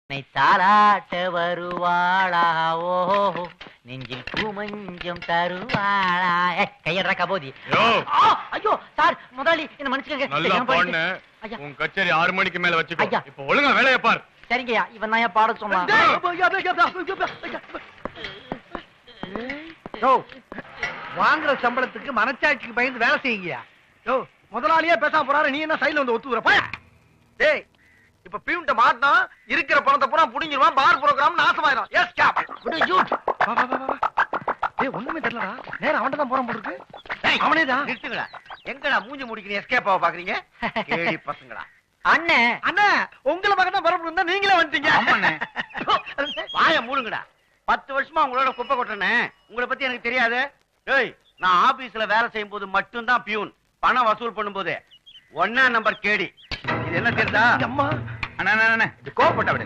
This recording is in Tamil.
தாலாட்ட வருவாளா ஓஹோ நெஞ்சில் பூமஞ்சம் தருவாளா கையற கபோதி ஐயோ சார் முதலாளி என்ன மன்னிச்சுக்கங்க. உன் கச்சேரி 6 மணிக்கு மேல வச்சுக்கோ. இப்ப ஒழுங்கா வேலையை பார். சரிங்கய்யா, இவன் தான் பாட சொன்னான். வாங்குற சம்பளத்துக்கு மனச்சாட்சிக்கு பயந்து வேலை செய்யுங்கயா. முதலாளியே பேசாம போறாரு, நீ என்ன சைடுல வந்து ஒத்துக்குற? டேய், இப்ப பியூன்ட்ட மாட்டினா இருக்கிற பணத்தை பூரா புடிங்கிடுவான். பார் புரோகிராம் நாசமாயிரும். Escape. டேய், ஒண்ணுமே தெரியலடா. நேரா அவன்ட்ட தான் போறான் போல இருக்கு. அவனேதான். நிறுத்துங்கடா. எங்கடா மூஞ்சி முடிக்கிறீங்க? எஸ்கேப் ஆக பாக்குறீங்க? கேடி பசங்களா. அண்ணே அண்ணா, உங்களை பக்கம் தான் வரணும் இருந்தா நீங்களே வந்துட்டீங்க. ஆமாண்ணே. வாய மூடுங்கடா. 10 வருஷமா உங்களோட குப்பை கொட்டுறேனே, உங்களை பத்தி எனக்கு தெரியாது. டேய், நான் ஆபீஸ்ல வேலை செய்யும் போது மட்டும்தான் பியூன். பணம் வசூல் பண்ணும்போது 1ஆம் நம்பர் கேடி. இது என்ன தெரியுதா? அம்மா அண்ணா, இது கோவப்பட்ட விட